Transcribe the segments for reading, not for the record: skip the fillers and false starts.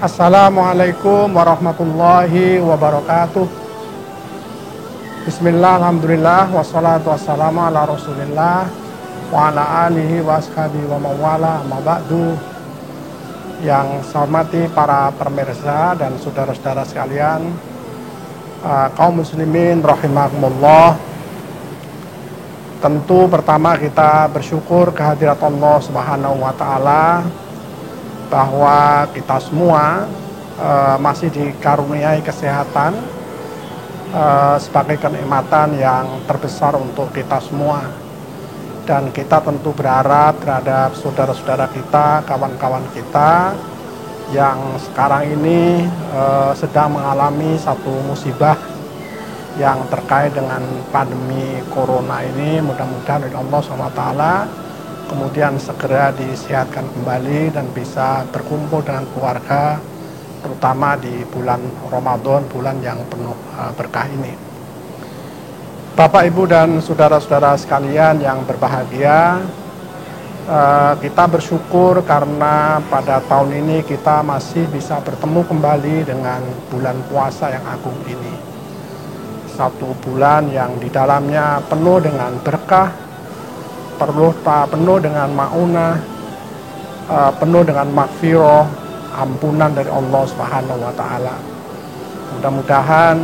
Assalamualaikum warahmatullahi wabarakatuh. Bismillah, alhamdulillah, wassalatu wassalamu ala rasulillah wa ala alihi wa ashabihi wa mawala amma ba'du. Yang saya hormati para pemirsa dan saudara-saudara sekalian, kaum muslimin rahimakumullah. Tentu pertama kita bersyukur kehadirat Allah Subhanahu wa taala bahwa kita semua masih dikaruniai kesehatan sebagai kenikmatan yang terbesar untuk kita semua. Dan kita tentu berharap terhadap saudara-saudara kita, kawan-kawan kita yang sekarang ini sedang mengalami satu musibah yang terkait dengan pandemi corona ini. Mudah-mudahan oleh Allah SWT kemudian segera disehatkan kembali dan bisa berkumpul dengan keluarga, terutama di bulan Ramadan, bulan yang penuh berkah ini. Bapak, Ibu, dan saudara-saudara sekalian yang berbahagia, kita bersyukur karena pada tahun ini kita masih bisa bertemu kembali dengan bulan puasa yang agung ini. Satu bulan yang di dalamnya penuh dengan berkah, penuh dengan ma'unah, penuh dengan maghfirah, ampunan dari Allah Subhanahu wa taala. Mudah-mudahan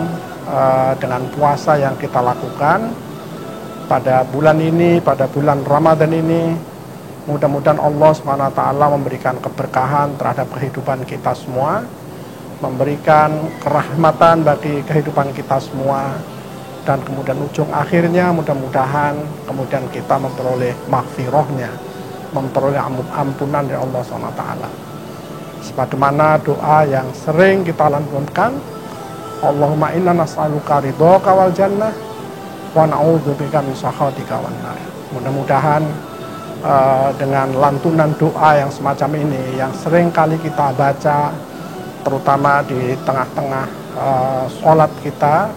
dengan puasa yang kita lakukan pada bulan ini, pada bulan Ramadan ini, mudah-mudahan Allah Subhanahu wa taala memberikan keberkahan terhadap kehidupan kita semua, memberikan kerahmatan bagi kehidupan kita semua, dan kemudian ujung akhirnya mudah-mudahan kemudian kita memperoleh maghfirahnya, memperoleh ampunan dari Allah SWT. Sebagaimana doa yang sering kita lantunkan, Allahumma inna nas'aluka ridhoka wal jannah wa na'udzubika min sakhatika wan nar. Mudah-mudahan dengan lantunan doa yang semacam ini yang sering kali kita baca, terutama di tengah-tengah sholat kita,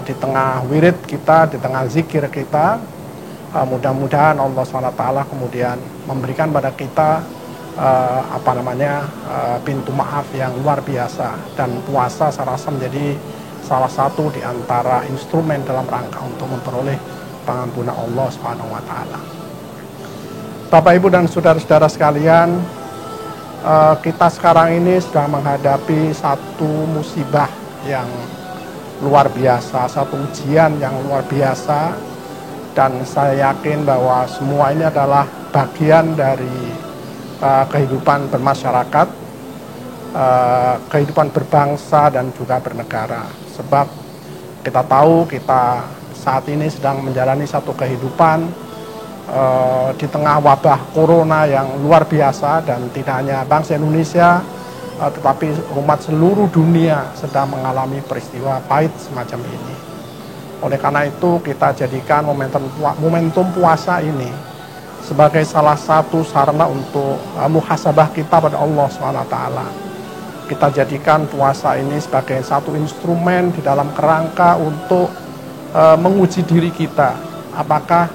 di tengah wirid kita, di tengah zikir kita, mudah-mudahan Allah SWT kemudian memberikan pada kita pintu maaf yang luar biasa. Dan puasa saya rasa menjadi salah satu di antara instrumen dalam rangka untuk memperoleh pengampunan Allah SWT. Bapak, Ibu, dan saudara-saudara sekalian, kita sekarang ini sedang menghadapi satu musibah yang luar biasa, satu ujian yang luar biasa, dan saya yakin bahwa semua ini adalah bagian dari kehidupan bermasyarakat, kehidupan berbangsa dan juga bernegara. Sebab kita tahu kita saat ini sedang menjalani satu kehidupan di tengah wabah corona yang luar biasa, dan tidak hanya bangsa Indonesia tetapi umat seluruh dunia sedang mengalami peristiwa pahit semacam ini. Oleh karena itu kita jadikan momentum puasa ini sebagai salah satu sarana untuk muhasabah kita pada Allah SWT. Kita jadikan puasa ini sebagai satu instrumen di dalam kerangka untuk menguji diri kita. Apakah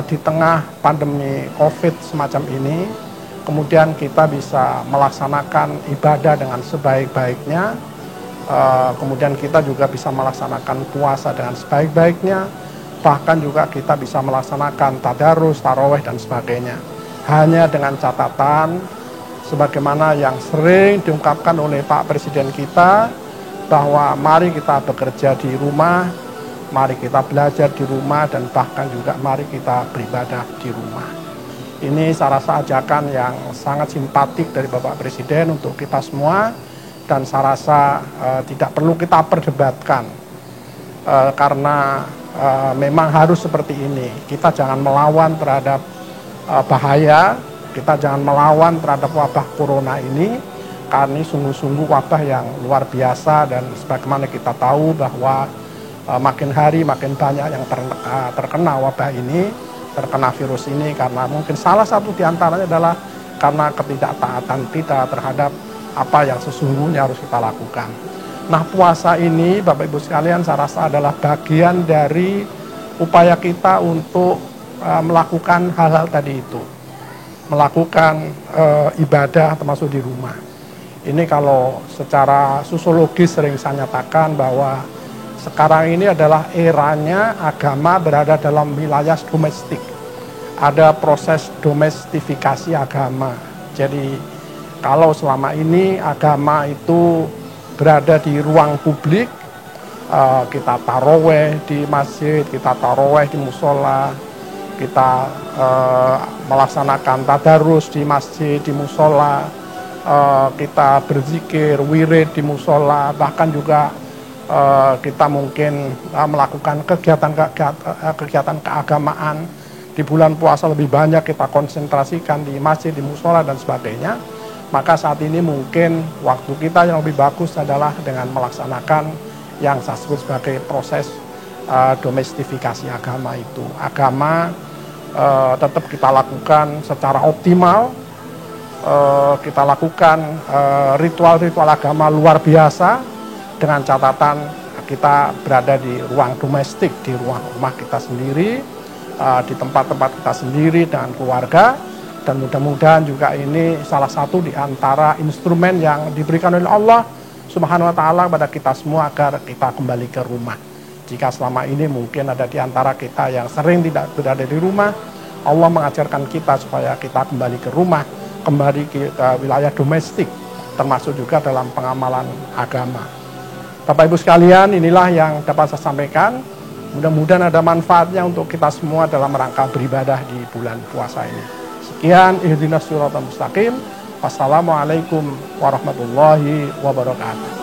di tengah pandemi COVID semacam ini kemudian kita bisa melaksanakan ibadah dengan sebaik-baiknya, kemudian kita juga bisa melaksanakan puasa dengan sebaik-baiknya, bahkan juga kita bisa melaksanakan tadarus, tarawih, dan sebagainya. Hanya dengan catatan, sebagaimana yang sering diungkapkan oleh Pak Presiden kita, bahwa mari kita bekerja di rumah, mari kita belajar di rumah, dan bahkan juga mari kita beribadah di rumah. Ini saya rasa ajakan yang sangat simpatik dari Bapak Presiden untuk kita semua, dan saya rasa tidak perlu kita perdebatkan, karena memang harus seperti ini. Kita jangan melawan terhadap bahaya, kita jangan melawan terhadap wabah corona ini, karena ini sungguh-sungguh wabah yang luar biasa. Dan sebagaimana kita tahu bahwa makin hari makin banyak yang terkena wabah ini, terkena virus ini, karena mungkin salah satu diantaranya adalah karena ketidaktaatan kita terhadap apa yang sesungguhnya harus kita lakukan. Nah, puasa ini Bapak Ibu sekalian saya rasa adalah bagian dari upaya kita untuk melakukan hal-hal tadi itu, melakukan ibadah termasuk di rumah. Ini kalau secara sosiologis sering saya nyatakan bahwa sekarang ini adalah eranya agama berada dalam wilayah domestik. Ada proses domestifikasi agama. Jadi kalau selama ini agama itu berada di ruang publik, kita taraweh di masjid, kita taraweh di musola, kita melaksanakan tadarus di masjid, di musola, kita berzikir, wirid di musola, bahkan juga kita mungkin melakukan kegiatan keagamaan. Di bulan puasa lebih banyak kita konsentrasikan di masjid, di musola dan sebagainya. Maka saat ini mungkin waktu kita yang lebih bagus adalah dengan melaksanakan yang saya sebut sebagai proses domestifikasi agama itu. Agama tetap kita lakukan secara optimal, kita lakukan ritual-ritual agama luar biasa dengan catatan kita berada di ruang domestik, di ruang rumah kita sendiri, di tempat-tempat kita sendiri dengan keluarga, dan mudah-mudahan juga ini salah satu di antara instrumen yang diberikan oleh Allah Subhanahu wa Ta'ala kepada kita semua agar kita kembali ke rumah. Jika selama ini mungkin ada di antara kita yang sering tidak berada di rumah, Allah mengajarkan kita supaya kita kembali ke rumah, kembali ke wilayah domestik, termasuk juga dalam pengamalan agama. Bapak Ibu sekalian, inilah yang dapat saya sampaikan. Mudah-mudahan ada manfaatnya untuk kita semua dalam rangka beribadah di bulan puasa ini. Sekian, ihdinas siratal mustaqim. Wassalamualaikum warahmatullahi wabarakatuh.